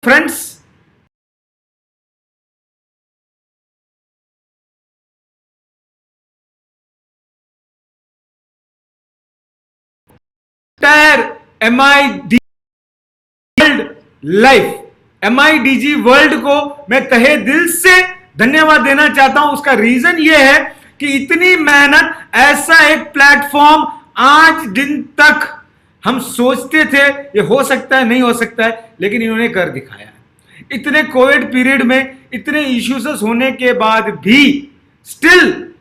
Friends, entire MIDG world life MIDG world को मैं तहे दिल से धन्यवाद देना चाहता हूं। उसका रीजन यह है कि इतनी मेहनत, ऐसा एक प्लेटफॉर्म आज दिन तक हम सोचते थे ये हो सकता है, नहीं हो सकता है, लेकिन इन्होंने कर दिखाया है। इतने कोविड पीरियड में इतने इश्यूज होने के बाद भी स्टिल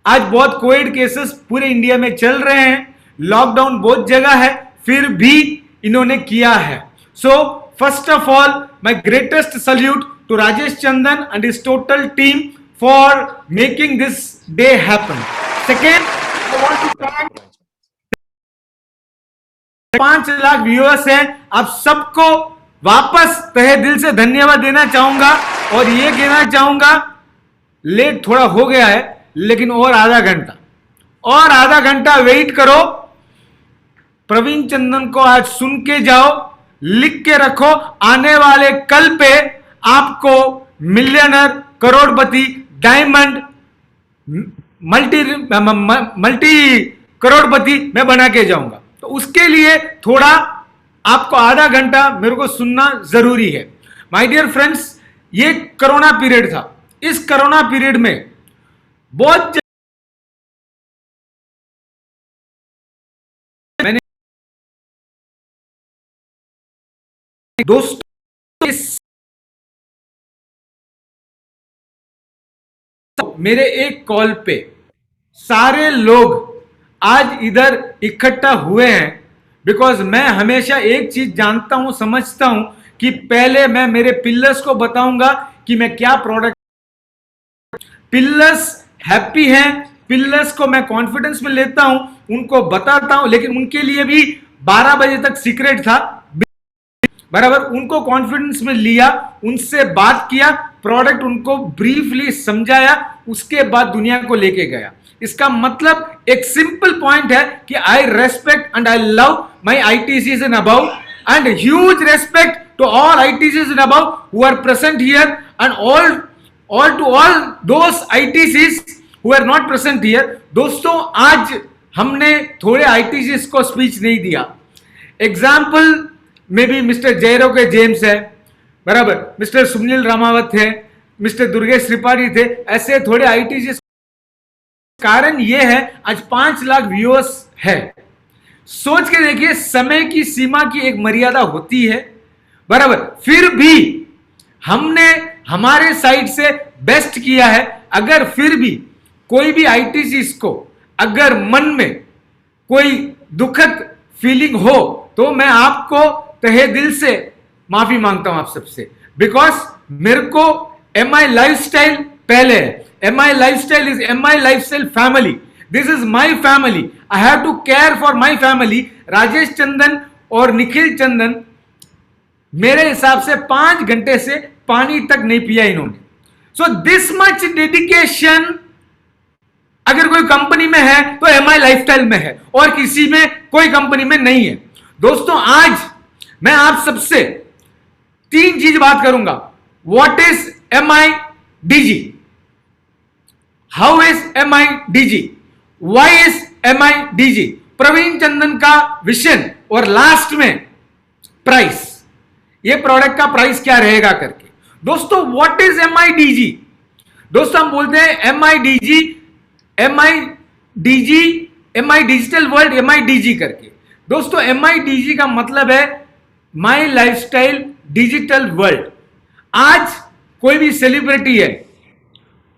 आज बहुत कोविड केसेस पूरे इंडिया में चल रहे हैं, लॉकडाउन बहुत जगह है, फिर भी इन्होंने किया है। So first of all my greatest salute to Rajesh Chandan and his total team for making this day happen. Second, I want to thank 5 lakh viewers हैं, आप सबको वापस तहे दिल से धन्यवाद देना चाहूंगा। और ये कहना चाहूंगा, लेट थोड़ा हो गया है, लेकिन और आधा घंटा वेट करो। प्रवीण चंदन को आज सुन के जाओ, लिख के रखो, आने वाले कल पे आपको मिलियनर, करोड़पति, डायमंड, मल्टी करोड़पति मैं बना के जाऊंगा। तो उसके लिए थोड़ा आपको आधा घंटा मेरे को सुनना जरूरी है। माय डियर फ्रेंड्स, ये कोरोना पीरियड था। इस कोरोना पीरियड में बहुत मैंने दोस्तों मेरे एक कॉल पे सारे लोग आज इधर इकट्ठा हुए हैं, बिकॉज मैं हमेशा एक चीज जानता हूं, समझता हूं कि पहले मैं मेरे पिलर्स को बताऊंगा कि मैं क्या प्रोडक्ट। पिलर्स हैप्पी हैं, पिलर्स को मैं कॉन्फिडेंस में लेता हूं, उनको बताता हूं, लेकिन उनके लिए भी 12 बजे तक सीक्रेट था बराबर। उनको कॉन्फिडेंस में लिया, उनसे बात किया, प्रोडक्ट उनको ब्रीफली समझाया, उसके बाद दुनिया को लेके गया। इसका मतलब एक सिंपल पॉइंट है कि I respect and I love my ITCs in अबाउ, and huge respect to all ITCs in अबाउ who are present here, and all to all those ITCs who are not present here। दोस्तों, आज हमने थोड़े ITCs को speech नहीं दिया। Example में भी मिस्टर जयरो के जेम्स है बराबर, मिस्टर सुनील रामावत है, मिस्टर दुर्गेश त्रिपाठी थे, ऐसे थोड़े ITCs। कारण यह है आज 5 लाख व्यूअर्स है। सोच के देखिए, समय की सीमा की एक मर्यादा होती है बराबर, फिर भी हमने हमारे साइड से बेस्ट किया है। अगर फिर भी कोई भी ITCs को अगर मन में कोई दुखद फीलिंग हो तो मैं आपको तहे दिल से माफी मांगता हूं आप सबसे, बिकॉज मेरे को MI लाइफस्टाइल पहले है। MI lifestyle is MI lifestyle family, this is my family, I have to care for my family. Rajesh Chandan और निखिल चंदन मेरे हिसाब से 5 घंटे से पानी तक नहीं पिया इन्होंने। सो दिस मच डेडिकेशन अगर कोई कंपनी में है तो MI लाइफस्टाइल में है, और किसी में कोई कंपनी में नहीं है। दोस्तों, आज मैं आप सबसे 3 चीज बात करूंगा। What is MIDG, how is MIDG, why is MIDG, Praveen Chandan का विजन, और लास्ट में प्राइस, ये प्रोडक्ट का प्राइस क्या रहेगा करके। दोस्तों, व्हाट इज MIDG? दोस्तों, हम बोलते हैं MIDG MI digital world, MIDG करके। दोस्तों, MIDG का मतलब है माई लाइफस्टाइल डिजिटल वर्ल्ड। आज कोई भी सेलिब्रिटी है,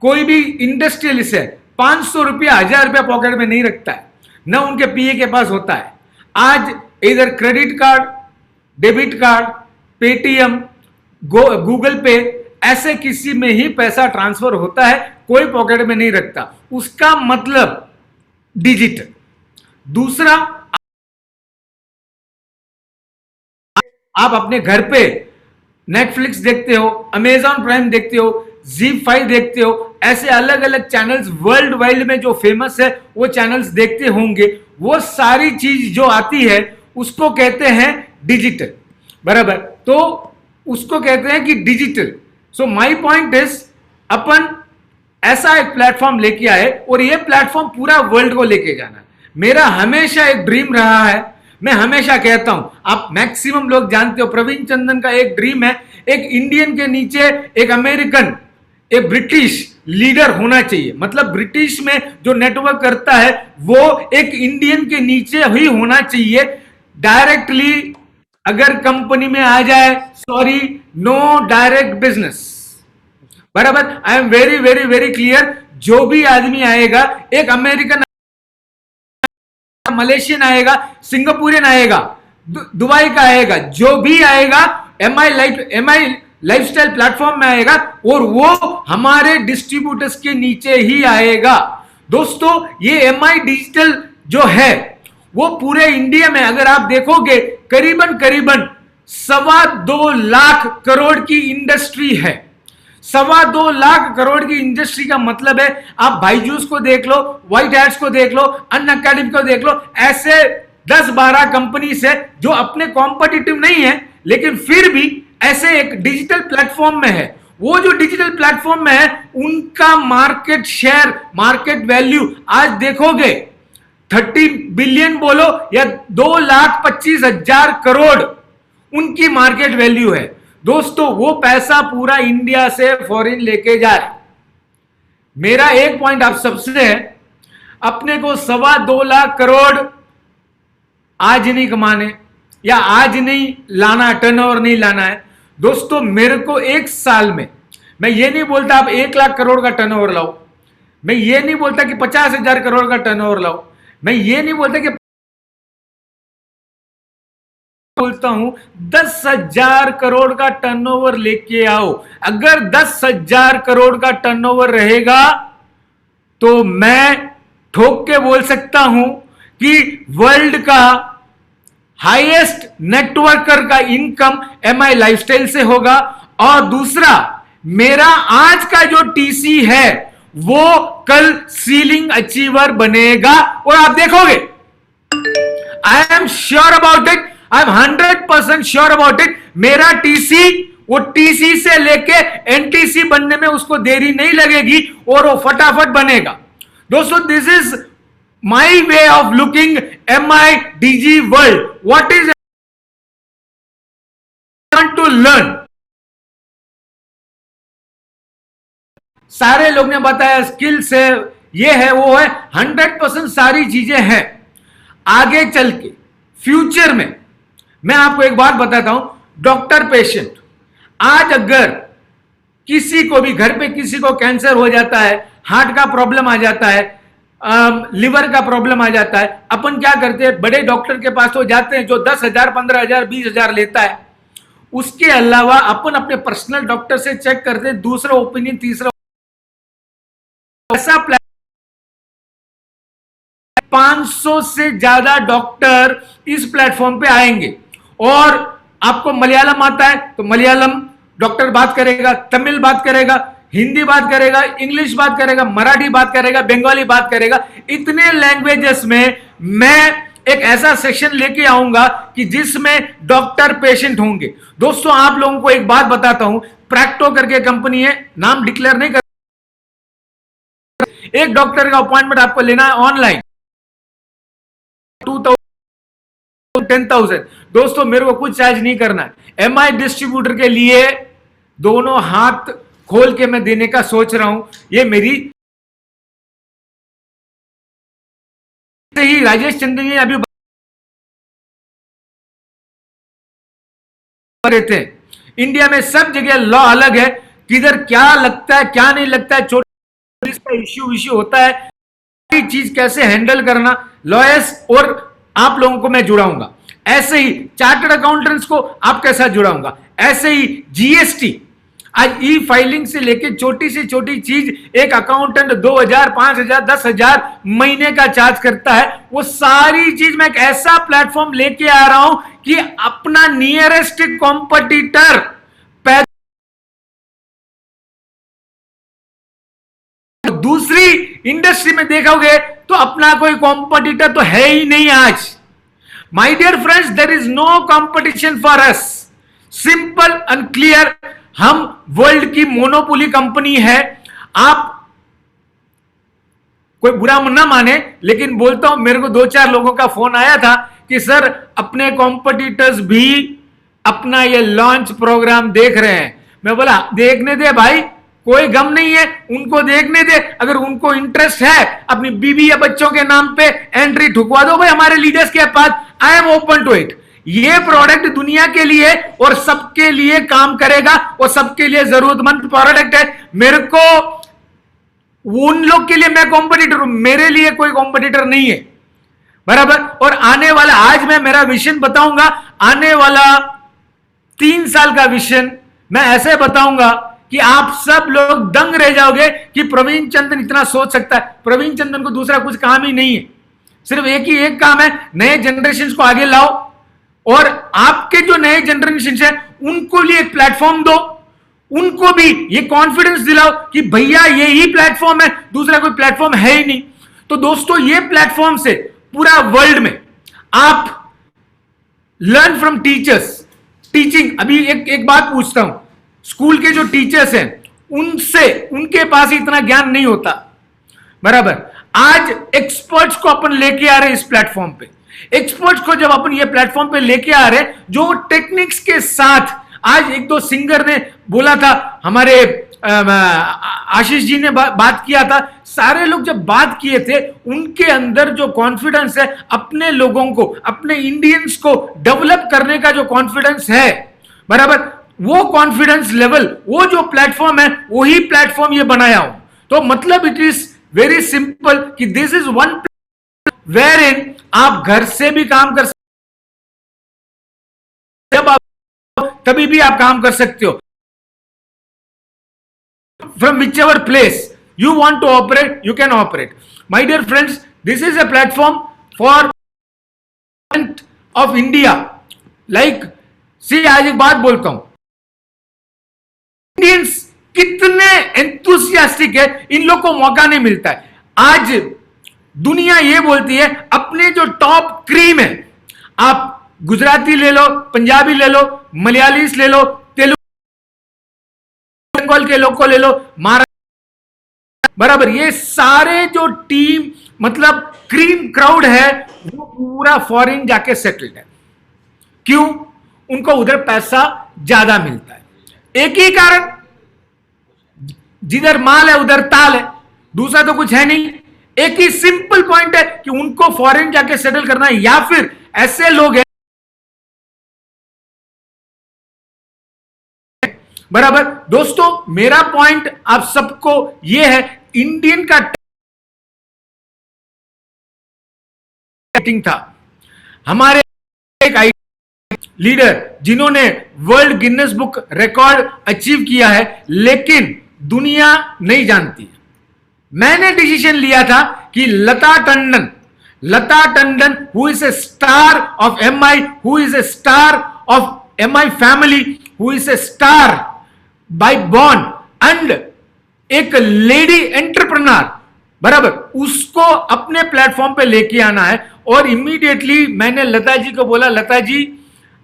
कोई भी इंडस्ट्रियलिस्ट है, 500 रुपया, 1000 रुपया पॉकेट में नहीं रखता है, ना उनके PA के पास होता है। आज इधर credit card, debit card, Paytm, Google पे, ऐसे किसी में ही पैसा ट्रांसफर होता है, कोई पॉकेट में नहीं रखता। उसका मतलब डिजिटल। दूसरा, आप अपने घर पे नेटफ्लिक्स देखते हो, अमेजॉन प्राइम देखते हो, ZEE5 देखते हो, ऐसे अलग अलग चैनल्स वर्ल्ड वाइड में जो फेमस है वो चैनल्स देखते होंगे। वो सारी चीज जो आती है उसको कहते हैं डिजिटल बराबर। तो उसको कहते हैं कि digital. So my point is, अपन ऐसा एक प्लेटफॉर्म लेके आए और ये प्लेटफॉर्म पूरा वर्ल्ड को लेके जाना है। मेरा हमेशा एक ड्रीम रहा है, मैं हमेशा कहता हूं, आप मैक्सिमम लोग जानते हो, प्रवीण चंदन का एक ड्रीम है, एक इंडियन के नीचे एक अमेरिकन, एक ब्रिटिश लीडर होना चाहिए। मतलब ब्रिटिश में जो नेटवर्क करता है वो एक इंडियन के नीचे ही होना चाहिए। डायरेक्टली अगर कंपनी में आ जाए, सॉरी, नो डायरेक्ट बिजनेस, बराबर। I am very very very clear. जो भी आदमी आएगा, एक अमेरिकन, मलेशियन आएगा, सिंगापुरियन आएगा, दुबई का आएगा, जो भी आएगा एमआई लाइफस्टाइल प्लेटफॉर्म में आएगा और वो हमारे डिस्ट्रीब्यूटर्स के नीचे ही आएगा। दोस्तों, ये एमआई डिजिटल जो है वो पूरे इंडिया में अगर आप देखोगे करीबन 2.25 लाख करोड़ की इंडस्ट्री है। 2.25 लाख करोड़ की इंडस्ट्री का मतलब है, आप बायजूस को देख लो, व्हाइट हैट्स को देख लो, अनअकैडमी को देख लो, ऐसे 10-12 कंपनी है जो अपने कॉम्पिटिटिव नहीं है लेकिन फिर भी ऐसे एक डिजिटल प्लेटफॉर्म में है। वो जो डिजिटल प्लेटफॉर्म में है उनका मार्केट शेयर, मार्केट वैल्यू आज देखोगे 30 बिलियन बोलो या 2,25,000 करोड़ उनकी मार्केट वैल्यू है। दोस्तों, वो पैसा पूरा इंडिया से फॉरेन लेके जा रहे। मेरा एक पॉइंट आप सबसे है, अपने को 2.25 लाख करोड़ आज नहीं कमाने या आज नहीं लाना, टर्नओवर नहीं लाना है। दोस्तों, मेरे को एक साल में, मैं ये नहीं बोलता आप 1 लाख करोड़ का टर्नओवर लाओ, मैं ये नहीं बोलता कि 50,000 करोड़ का टर्नओवर लाओ, मैं ये नहीं बोलता कि, बोलता हूं 10,000 करोड़ का टर्नओवर लेके आओ। अगर 10,000 करोड़ का टर्नओवर रहेगा तो मैं ठोक के बोल सकता हूं कि वर्ल्ड का हाईएस्ट नेटवर्कर का इनकम एमआई लाइफस्टाइल से होगा। और दूसरा, मेरा आज का जो टीसी है वो कल सीलिंग अचीवर बनेगा और आप देखोगे। I am sure about it, I am 100% sure about it. मेरा टीसी, वो टीसी से लेके एनटीसी बनने में उसको देरी नहीं लगेगी और वो फटाफट बनेगा। दोस्तों, this is my way of looking MI DG world. What is to learn? सारे लोग ने बताया स्किल्स है, ये है, वो है, 100% सारी चीजें हैं। आगे चल के फ्यूचर में मैं आपको एक बात बताता हूं, डॉक्टर पेशेंट, आज अगर किसी को भी घर पे किसी को कैंसर हो जाता है, हार्ट का प्रॉब्लम आ जाता है, लिवर का प्रॉब्लम आ जाता है, अपन क्या करते हैं, बड़े डॉक्टर के पास तो जाते हैं जो 10,000, 15,000, 20,000 लेता है। उसके अलावा अपन अपने पर्सनल डॉक्टर से चेक करते हैं, दूसरा ओपिनियन, तीसरा, ऐसा 500 से ज्यादा डॉक्टर इस प्लेटफॉर्म पे आएंगे। और आपको मलयालम आता है तो मलयालम डॉक्टर बात करेगा, तमिल बात करेगा, हिंदी बात करेगा, इंग्लिश बात करेगा, मराठी बात करेगा, बंगाली बात करेगा। इतने लैंग्वेजेस में मैं एक ऐसा सेक्शन लेके आऊंगा कि जिसमें डॉक्टर पेशेंट होंगे। दोस्तों, आप लोगों को एक बात बताता हूं, प्रैक्टो करके कंपनी है, नाम डिक्लेयर नहीं कर, एक डॉक्टर का अपॉइंटमेंट आपको लेना है ऑनलाइन, 2,000, 10,000। दोस्तों, मेरे को कुछ चार्ज नहीं करना है। एमआई डिस्ट्रीब्यूटर के लिए दोनों हाथ खोल के मैं देने का सोच रहा हूं। ये मेरी ही राजेश चंद्र जी अभी रहते हैं, इंडिया में सब जगह लॉ अलग है, किधर क्या लगता है क्या नहीं लगता है, छोटे का इश्यू होता है, चीज कैसे हैंडल करना, लॉयर्स और आप लोगों को मैं जुड़ाऊंगा। ऐसे ही चार्टर्ड अकाउंटेंट्स को आपके साथ जुड़ाऊंगा। ऐसे ही जीएसटी, आज ई फाइलिंग से लेके छोटी से छोटी चीज एक अकाउंटेंट 2,000, 5,000, 10,000 महीने का चार्ज करता है। वो सारी चीज मैं एक ऐसा प्लेटफॉर्म लेके आ रहा हूं कि अपना नियरेस्ट कॉम्पिटिटर दूसरी इंडस्ट्री में देखोगे तो अपना कोई कॉम्पिटिटर तो है ही नहीं आज। My dear friends, there is no competition for us. Simple and clear. हम वर्ल्ड की मोनोपोली कंपनी है। आप कोई बुरा ना माने, लेकिन बोलता हूं, मेरे को 2-4 लोगों का फोन आया था कि सर अपने कॉम्पिटिटर्स भी अपना ये लॉन्च प्रोग्राम देख रहे हैं। मैं बोला देखने दे भाई, कोई गम नहीं है, उनको देखने दे। अगर उनको इंटरेस्ट है अपनी बीवी या बच्चों के नाम पे एंट्री ठुकवा दो भाई हमारे लीडर्स के पास। I am open to it. ये प्रोडक्ट दुनिया के लिए और सबके लिए काम करेगा और सबके लिए जरूरतमंद प्रोडक्ट है। मेरे को उन लोग के लिए मैं कॉम्पिटिटर हूं, मेरे लिए कोई कॉम्पिटिटर नहीं है, बराबर। और आने वाला, आज मैं मेरा विजन बताऊंगा, आने वाला 3 साल का विजन मैं ऐसे बताऊंगा कि आप सब लोग दंग रह जाओगे कि प्रवीण चंदन इतना सोच सकता है। प्रवीण चंदन को दूसरा कुछ काम ही नहीं है, सिर्फ एक काम है, नए जनरेशन को आगे लाओ और आपके जो नए जनरेशन है उनको लिए एक प्लेटफॉर्म दो, उनको भी ये कॉन्फिडेंस दिलाओ कि भैया ये ही प्लेटफॉर्म है, दूसरा कोई प्लेटफॉर्म है ही नहीं। तो दोस्तों ये प्लेटफॉर्म से पूरा वर्ल्ड में आप लर्न फ्रॉम टीचर्स। टीचिंग, अभी एक बात पूछता हूं, स्कूल के जो टीचर्स हैं उनसे, उनके पास इतना ज्ञान नहीं होता, बराबर। आज एक्सपर्ट्स को अपन लेके आ रहे हैं इस प्लेटफॉर्म पे। एक्सपर्ट्स को जब अपन ये प्लेटफॉर्म पे लेके आ रहे हैं, जो टेक्निक्स के साथ, आज 1-2 सिंगर ने बोला था, हमारे आशीष जी ने बात किया था, सारे लोग जब बात किए थे उनके अंदर जो कॉन्फिडेंस है, अपने लोगों को, अपने इंडियंस को डेवलप करने का जो कॉन्फिडेंस है, बराबर, वो कॉन्फिडेंस लेवल, वो जो प्लेटफॉर्म है, वही प्लेटफॉर्म ये बनाया हूं। तो मतलब इट इज वेरी सिंपल कि दिस इज वन वेयर इन आप घर से भी काम कर सकते, जब आप तभी भी आप काम कर सकते हो। From whichever place you want to operate, you can operate. My dear friends, this is a platform for of India. Like, see, आज एक बात बोलता हूं, इंडियंस कितने एंथुसियास्टिक है, इन लोग को मौका नहीं मिलता है। आज दुनिया ये बोलती है अपने जो टॉप क्रीम है, आप गुजराती ले लो, पंजाबी ले लो, मलयालीस ले लो, तेलुगु, बंगाल के लोग को ले लो, महाराष्ट्र, बराबर, ये सारे जो टीम, मतलब क्रीम क्राउड है, वो पूरा फॉरेन जाके सेटल्ड है। क्यों? उनको उधर पैसा ज्यादा मिलता है। एक ही कारण, जिधर माल है उधर ताल है, दूसरा तो कुछ है नहीं। एक ही सिंपल पॉइंट है कि उनको फॉरेन जाके सेटल करना है, या फिर ऐसे लोग हैं, बराबर। दोस्तों मेरा पॉइंट आप सबको यह है, इंडियन का था, हमारे एक लीडर जिन्होंने world Guinness book record achieve किया है, लेकिन दुनिया नहीं जानती। मैंने डिसीजन लिया था कि Lata Tandon who is a star of MI, who is a star of MI family, who is a star by born and एक लेडी एंटरप्रेन्योर, बराबर, उसको अपने प्लेटफॉर्म पे लेके आना है। और इमीडिएटली मैंने लता जी को बोला, Lata ji,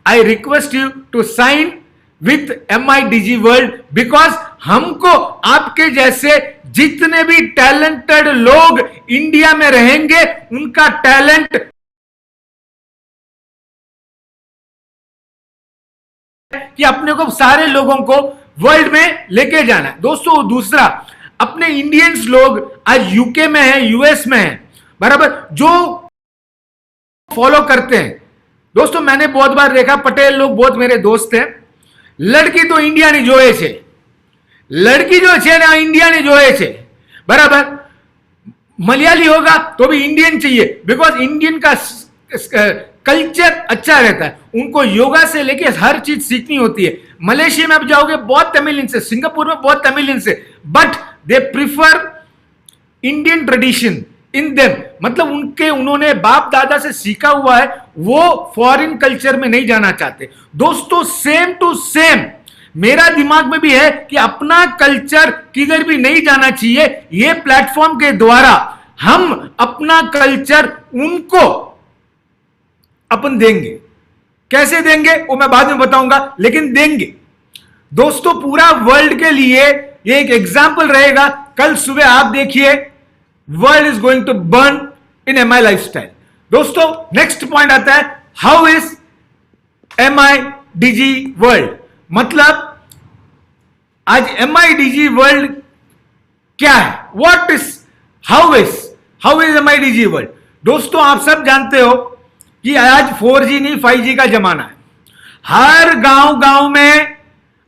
I request you to sign with MIDG world, because हमको आपके जैसे जितने भी टैलेंटेड लोग इंडिया में रहेंगे, उनका टैलेंट कि अपने को सारे लोगों को वर्ल्ड में लेके जाना है। दोस्तों दूसरा, अपने इंडियंस लोग आज यूके में है, यूएस में है, बराबर, जो फॉलो करते हैं। दोस्तों मैंने बहुत बार देखा, पटेल लोग बहुत मेरे दोस्त हैं, लड़की तो इंडिया ने जोए छे, लड़की जो है ना इंडिया ने जोए छे, बराबर। मलयाली होगा तो भी इंडियन चाहिए, बिकॉज इंडियन का कल्चर अच्छा रहता है। उनको योगा से लेके हर चीज सीखनी होती है। मलेशिया में आप जाओगे बहुत तमिलियंस है, सिंगापुर में बहुत तमिलियंस है, but they prefer Indian tradition in them, मतलब उन्होंने बाप दादा से सीखा हुआ है, वो फॉरेन कल्चर में नहीं जाना चाहते। दोस्तों सेम टू सेम मेरा दिमाग में भी है कि अपना कल्चर किधर भी नहीं जाना चाहिए। ये प्लेटफॉर्म के द्वारा हम अपना कल्चर उनको अपन देंगे, कैसे देंगे वो मैं बाद में बताऊंगा, लेकिन देंगे। दोस्तों पूरा वर्ल्ड के लिए ये एक एग्जाम्पल रहेगा। कल सुबह आप देखिए, world is going to burn in MI lifestyle. दोस्तों नेक्स्ट पॉइंट आता है, हाउ इज MIDG वर्ल्ड। मतलब आज MIDG वर्ल्ड क्या है, what is, how is MIDG world. दोस्तों आप सब जानते हो कि आज 4G नहीं 5G का जमाना है। हर गांव में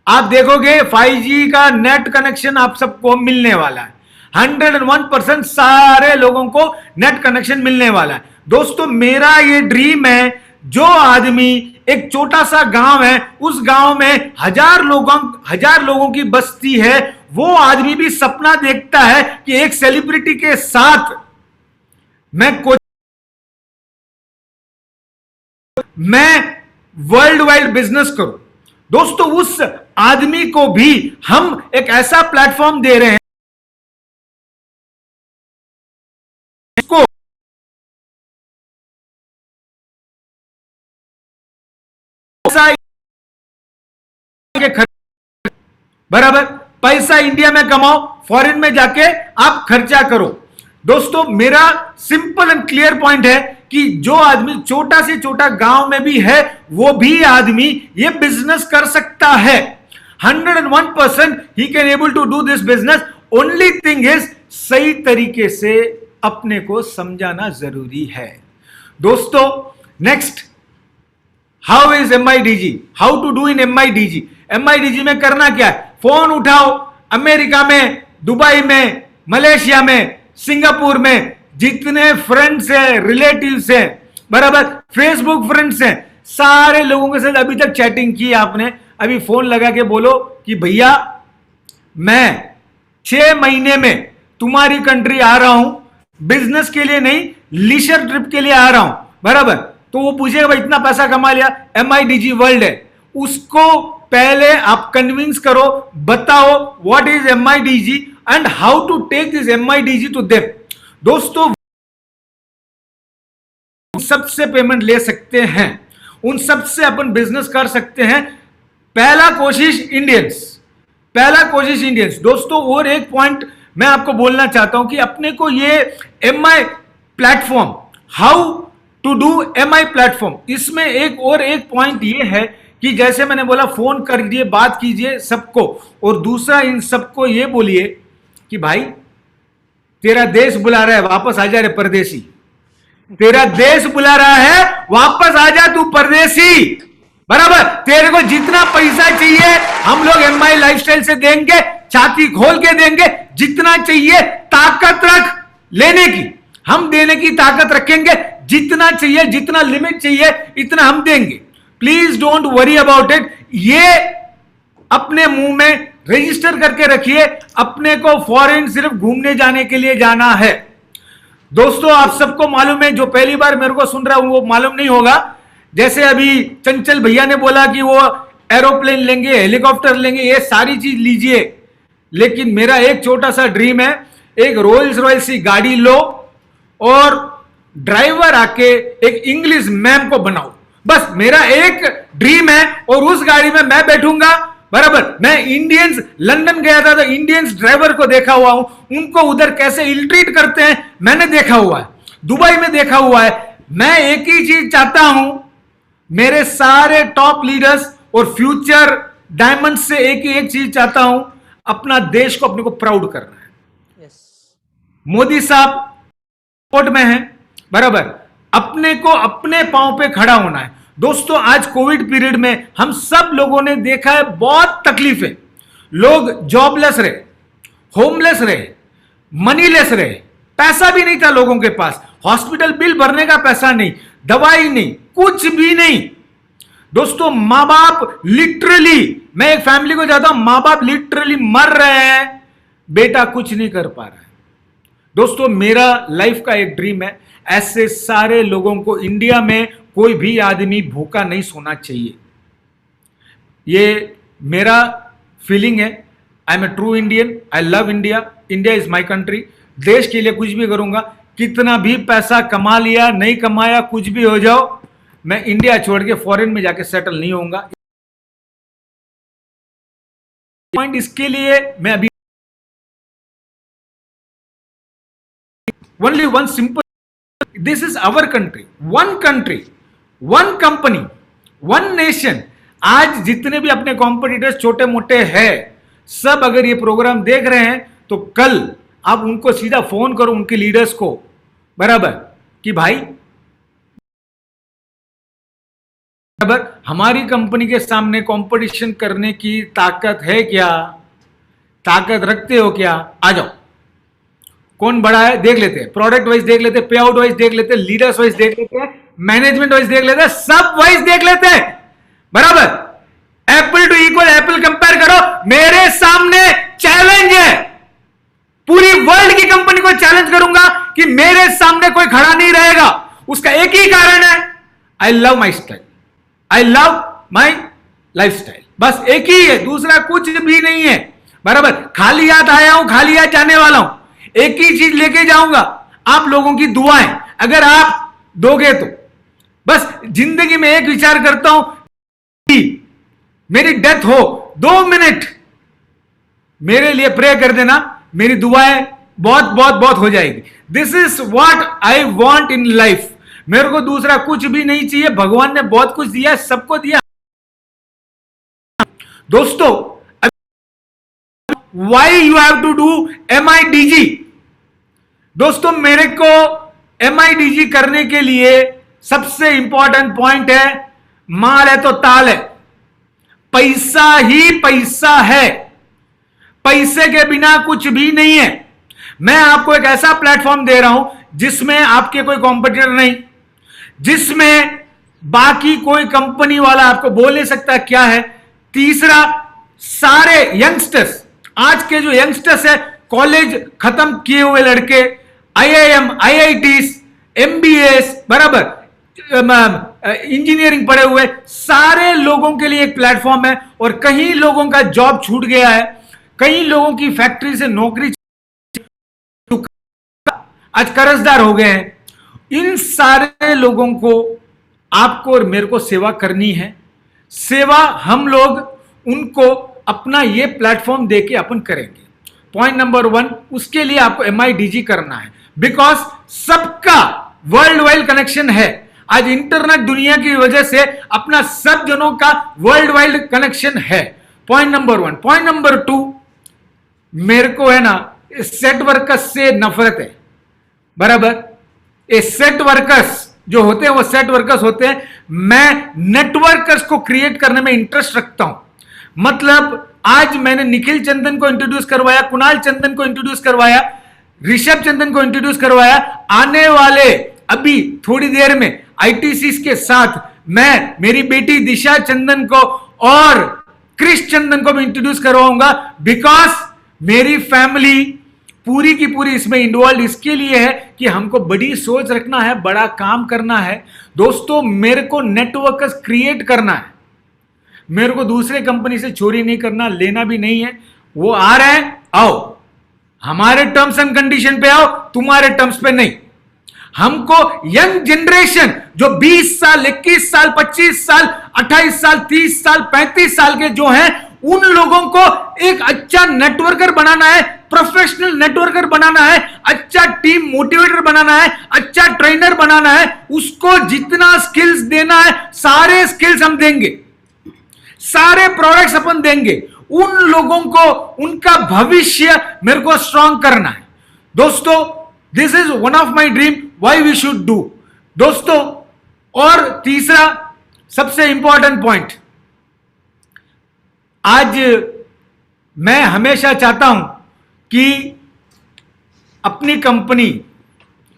आप देखोगे 5G का नेट कनेक्शन आप सबको मिलने वाला है। 101% सारे लोगों को नेट कनेक्शन मिलने वाला है। दोस्तों मेरा ये ड्रीम है, जो आदमी एक छोटा सा गांव है, उस गांव में 1000 लोगों की बस्ती है, वो आदमी भी सपना देखता है कि एक सेलिब्रिटी के साथ मैं वर्ल्ड वाइड बिजनेस करूं। दोस्तों उस आदमी को भी हम एक ऐसा प्लेटफॉर्म दे रहे हैं को बराबर पैसा इंडिया में कमाओ, फॉरेन में जाके आप खर्चा करो। दोस्तों मेरा सिंपल एंड क्लियर पॉइंट है कि जो आदमी छोटा से छोटा गांव में भी है, वो भी आदमी ये बिजनेस कर सकता है। 101% he can able to do this business. Only thing is सही तरीके से अपने को समझाना जरूरी है। दोस्तों next, how is MIDG, how to do in MIDG। MIDG में करना क्या है, फोन उठाओ, अमेरिका में, दुबई में, मलेशिया में, सिंगापुर में जितने फ्रेंड्स हैं, रिलेटिव्स हैं, बराबर फेसबुक फ्रेंड्स हैं, सारे लोगों के साथ अभी तक चैटिंग की आपने, अभी फोन लगा के बोलो कि भैया मैं 6 महीने में तुम्हारी कंट्री आ रहा हूं, बिजनेस के लिए नहीं, लीजर ट्रिप के लिए आ रहा हूं, बराबर। तो वो पूछेगा भाई इतना पैसा कमा लिया, MIDG वर्ल्ड है, उसको पहले आप कन्विंस करो, बताओ what is MIDG and how to take this MIDG to them. दोस्तों सबसे पेमेंट ले सकते हैं, उन सबसे अपन बिजनेस कर सकते हैं। पहला कोशिश इंडियंस। दोस्तों और एक पॉइंट मैं आपको बोलना चाहता हूं कि अपने को ये MI platform, how to do MI platform, इसमें एक पॉइंट ये है कि जैसे मैंने बोला फोन करिए, बात कीजिए सबको, और दूसरा इन सबको ये बोलिए कि भाई तेरा देश बुला रहा है, वापस आ जा रे परदेसी, तेरा देश बुला रहा है, वापस आ जा तू परदेसी, बराबर। तेरे को जितना पैसा चाहिए हम लोग MI लाइफस्टाइल से देंगे, छाती खोल के देंगे, जितना चाहिए ताकत रख लेने की, हम देने की ताकत रखेंगे, जितना चाहिए, जितना लिमिट चाहिए इतना हम देंगे। Please don't worry about it. ये अपने मुंह में रजिस्टर करके रखिए, अपने को फॉरेन सिर्फ घूमने जाने के लिए जाना है। दोस्तों आप सबको मालूम है, जो पहली बार मेरे को सुन रहा हूं वो मालूम नहीं होगा, जैसे अभी चंचल भैया ने बोला कि वो एरोप्लेन लेंगे, हेलीकॉप्टर लेंगे, ये सारी चीज लीजिए, लेकिन मेरा एक छोटा सा ड्रीम है, एक रोल्स रॉयल्स सी गाड़ी लो और ड्राइवर आके एक इंग्लिश मैम को बनाओ, बस मेरा एक ड्रीम है। और उस गाड़ी में मैं बैठूंगा, बराबर। मैं इंडियंस, लंदन गया था तो इंडियंस ड्राइवर को देखा हुआ हूं, उनको उधर कैसे इल ट्रीट करते हैं मैंने देखा हुआ है, दुबई में देखा हुआ है। मैं एक ही चीज चाहता हूं, मेरे सारे टॉप लीडर्स और फ्यूचर डायमंड से एक चीज चाहता हूं, अपना देश को अपने को प्राउड करना है। yes. मोदी साहब सपोर्ट में है, बराबर, अपने को अपने पांव पे खड़ा होना है। दोस्तों आज कोविड पीरियड में हम सब लोगों ने देखा है बहुत तकलीफें, लोग जॉबलेस रहे, होमलेस रहे, मनीलेस रहे, पैसा भी नहीं था लोगों के पास, हॉस्पिटल बिल भरने का पैसा नहीं, दवाई नहीं, कुछ भी नहीं। दोस्तों मां बाप लिटरली, मैं एक फैमिली को जाता हूं, मां बाप लिटरली मर रहे हैं, बेटा कुछ नहीं कर पा रहा है। दोस्तों मेरा लाइफ का एक ड्रीम है, ऐसे सारे लोगों को इंडिया में कोई भी आदमी भूखा नहीं सोना चाहिए। ये मेरा फीलिंग है। I am a true Indian, I love India, India is my country. देश के लिए कुछ भी करूंगा, कितना भी पैसा कमा लिया नहीं कमाया कुछ भी हो जाओ, मैं इंडिया छोड़ के फॉरेन में जाके सेटल नहीं होऊंगा। पॉइंट इसके लिए मैं अभी only one simple, this is our country, one company, one nation. आज जितने भी अपने कॉम्पिटिटर्स छोटे मोटे हैं, सब अगर ये प्रोग्राम देख रहे हैं तो कल आप उनको सीधा फोन करो, उनके लीडर्स को, बराबर, कि भाई बराबर हमारी कंपनी के सामने कंपटीशन करने की ताकत है क्या, ताकत रखते हो क्या, आ जाओ। कौन बड़ा है देख लेते हैं, प्रोडक्ट वाइज देख लेते हैं, पे आउट वाइज देख लेते हैं, लीडर्स वाइज देख लेते हैं, मैनेजमेंट वाइज देख लेते हैं, सब वाइज देख लेते हैं, बराबर। Apple to equal apple compare करो, मेरे सामने चैलेंज है, पूरी वर्ल्ड की कंपनी को चैलेंज करूंगा कि मेरे सामने कोई खड़ा नहीं रहेगा। उसका एक ही कारण है, I love my style, I love my lifestyle, बस एक ही है, दूसरा कुछ भी नहीं है, बराबर। खाली हाथ आया हूं, खाली हाथ जाने वाला हूं, एक ही चीज लेके जाऊंगा, आप लोगों की दुआएं अगर आप दोगे तो। बस जिंदगी में एक विचार करता हूं कि मेरी डेथ हो 2 मिनट मेरे लिए प्रे कर देना, मेरी दुआएं बहुत बहुत बहुत हो जाएगी। This is what I want in life. मेरे को दूसरा कुछ भी नहीं चाहिए, भगवान ने बहुत कुछ दिया है, सबको दिया। दोस्तों, why you have to do MIDG? दोस्तों, मेरे को MIDG करने के लिए सबसे इंपॉर्टेंट पॉइंट है, माल है तो ताल है, पैसा ही पैसा है, पैसे के बिना कुछ भी नहीं है। मैं आपको एक ऐसा प्लेटफॉर्म दे रहा हूं जिसमें आपके कोई कॉम्पिटिटर नहीं, जिसमें बाकी कोई कंपनी वाला आपको बोल नहीं सकता क्या है। तीसरा, सारे यंगस्टर्स, आज के जो यंगस्टर्स है, कॉलेज खत्म किए हुए लड़के, IIM, IITs, MBAs, बराबर, इंजीनियरिंग पढ़े हुए, सारे लोगों के लिए एक प्लेटफॉर्म है। और कई लोगों का जॉब छूट गया है, कई लोगों की फैक्ट्री से नौकरी आज कर्जदार हो गए हैं। इन सारे लोगों को आपको और मेरे को सेवा करनी है। सेवा हम लोग उनको अपना ये प्लेटफॉर्म देके अपन करेंगे। पॉइंट नंबर 1, उसके लिए आपको MIDG करना है, बिकॉज सबका वर्ल्ड वाइड कनेक्शन है। आज इंटरनेट दुनिया की वजह से अपना सब जनों का वर्ल्ड वाइड कनेक्शन है। Point number 1। पॉइंट नंबर 2, मेरे को है ना सेट वर्कर्स से नफरत है, बराबर। ये सेट वर्कर्स जो होते हैं वो सेट वर्कर्स होते हैं। मैं नेटवर्कर्स को क्रिएट करने में इंटरेस्ट रखता हूं। मतलब आज मैंने निखिल चंदन को इंट्रोड्यूस करवाया, कुणाल चंदन को इंट्रोड्यूस करवाया, ऋषभ चंदन को इंट्रोड्यूस करवाया। आने वाले अभी थोड़ी देर में ITCs के साथ मैं मेरी बेटी दिशा चंदन को और क्रिश चंदन को भी इंट्रोड्यूस करवाऊंगा, बिकॉज मेरी फैमिली पूरी की पूरी इसमें इन्वॉल्व इसके लिए है कि हमको बड़ी सोच रखना है, बड़ा काम करना है। दोस्तों, मेरे को नेटवर्कर्स क्रिएट करना है, मेरे को दूसरे कंपनी से चोरी नहीं करना, लेना भी नहीं है। वो आ रहे हैं, आओ, हमारे टर्म्स एंड कंडीशन पे आओ, तुम्हारे टर्म्स पे नहीं। हमको यंग जनरेशन जो 20 साल, 21 साल, 25 साल, 28 साल, 30 साल, 35 साल के जो हैं, उन लोगों को एक अच्छा नेटवर्कर बनाना है, प्रोफेशनल नेटवर्कर बनाना है, अच्छा टीम मोटिवेटर बनाना है, अच्छा ट्रेनर बनाना है। उसको जितना स्किल्स देना है, सारे स्किल्स हम देंगे, सारे प्रोडक्ट्स अपन देंगे। उन लोगों को उनका भविष्य मेरे को स्ट्रांग करना है। दोस्तों, this is one of my dream, why we should do. दोस्तों, और तीसरा सबसे इंपॉर्टेंट पॉइंट, आज मैं हमेशा चाहता हूं कि अपनी कंपनी,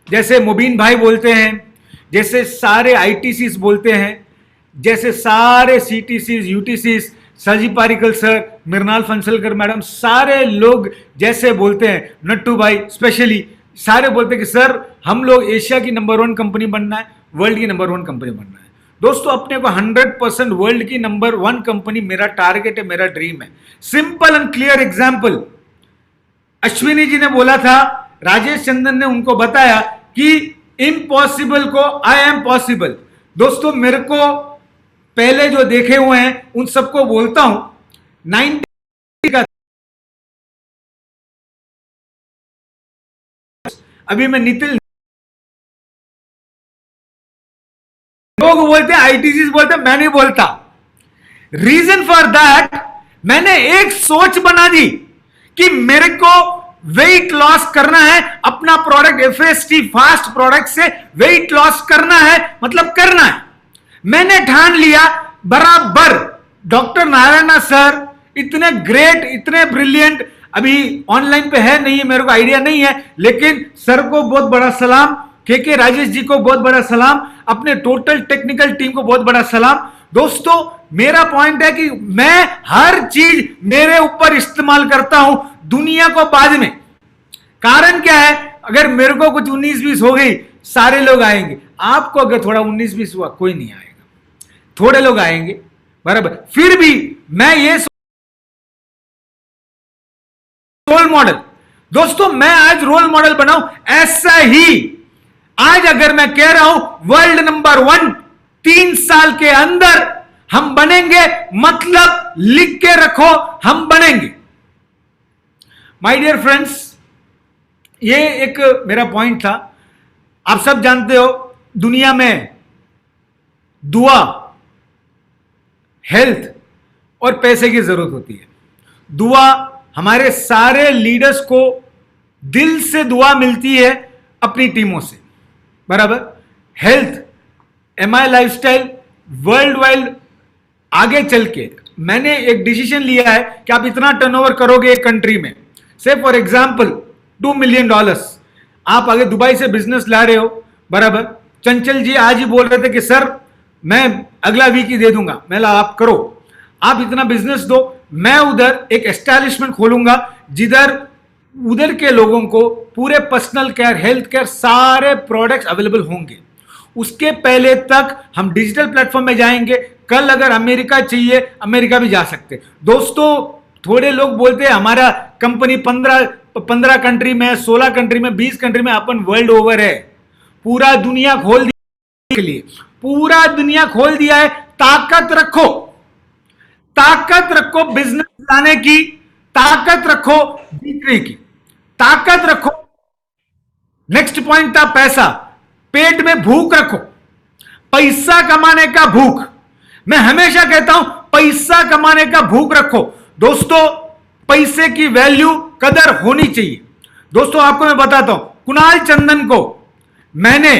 जैसे मुबीन भाई बोलते हैं, जैसे सारे ITCs बोलते हैं, जैसे सारे CTCs, UTCs, सजी पारिकल सर, मृणाल फंसलकर मैडम, सारे लोग जैसे बोलते हैं, नट्टू भाई स्पेशली, सारे बोलते हैं कि सर हम लोग एशिया की नंबर 1 कंपनी बनना है, वर्ल्ड की नंबर 1 कंपनी बनना है। दोस्तों, अपने को 100% वर्ल्ड की नंबर 1 कंपनी मेरा टारगेट है, मेरा ड्रीम है। Simple and clear example, Ashwini ji ने बोला था, राजेश चंदन ने उनको बताया कि इम्पॉसिबल को आई एम पॉसिबल। दोस्तों मेरे को पहले जो देखे हुए हैं उन सबको बोलता हूं 90 का, अभी मैं नितिन, लोग बोलते हैं आईटीसी बोलते हैं, मैं नहीं बोलता। रीजन फॉर दैट, मैंने एक सोच बना दी कि मेरे को वेट लॉस करना है, अपना प्रोडक्ट एफएसटी फास्ट प्रोडक्ट से वेट लॉस करना है, मतलब करना है। मैंने ठान लिया बराबर। डॉक्टर नारायण सर इतने ग्रेट, इतने ब्रिलियंट, अभी ऑनलाइन पे है नहीं है, मेरे को आइडिया नहीं है, लेकिन सर को बहुत बड़ा सलाम, के राजेश जी को बहुत बड़ा सलाम, अपने टोटल टेक्निकल टीम को बहुत बड़ा सलाम। दोस्तों मेरा पॉइंट है कि मैं हर चीज मेरे ऊपर इस्तेमाल करता हूं, दुनिया को बाद में। कारण क्या है, अगर मेरे को कुछ 19-20 हो गई सारे लोग आएंगे, आपको अगर थोड़ा 19-20 हुआ कोई नहीं आएगा, थोड़े लोग आएंगे, बराबर। फिर भी मैं ये रोल मॉडल, दोस्तों मैं आज रोल मॉडल बनाऊं, ऐसा ही आज अगर मैं कह रहा हूं वर्ल्ड नंबर 1 3 साल के अंदर हम बनेंगे, मतलब लिख के रखो, हम बनेंगे। माय डियर फ्रेंड्स, ये एक मेरा पॉइंट था। आप सब जानते हो दुनिया में दुआ, हेल्थ और पैसे की जरूरत होती है। दुआ, हमारे सारे लीडर्स को दिल से दुआ मिलती है अपनी टीमों से, बराबर। Health, MI lifestyle world wide आगे चल के मैंने एक डिसीजन लिया है कि आप इतना टर्नओवर करोगे एक कंट्री में, से फॉर एग्जांपल $2 मिलियन, आप आगे दुबई से बिजनेस ला रहे हो, बराबर। चंचल जी आज ही बोल रहे थे कि सर मैं अगला वीक ही दे दूंगा, मैं आप करो, आप इतना बिजनेस दो, मैं उधर एक एस्टैब्लिशमेंट खोलूंगा जिधर उधर के लोगों को पूरे पर्सनल केयर, हेल्थ केयर, सारे प्रोडक्ट्स अवेलेबल होंगे। उसके पहले तक हम डिजिटल प्लेटफॉर्म में जाएंगे। कल अगर अमेरिका चाहिए, अमेरिका भी जा सकते। दोस्तों थोड़े लोग बोलते हैं हमारा कंपनी 15 कंट्री में, 16 कंट्री में, 20 कंट्री में, अपन वर्ल्ड ओवर है, पूरा दुनिया खोल दिया के लिए, पूरा दुनिया खोल दिया है। ताकत रखो, ताकत रखो बिजनेस लाने की, ताकत रखो जीतने की, ताकत रखो। नेक्स्ट पॉइंट था पैसा, पेट में भूख रखो, पैसा कमाने का भूख। मैं हमेशा कहता हूं पैसा कमाने का भूख रखो। दोस्तों पैसे की वैल्यू, कदर होनी चाहिए। दोस्तों आपको मैं बताता हूं, कुणाल चंदन को मैंने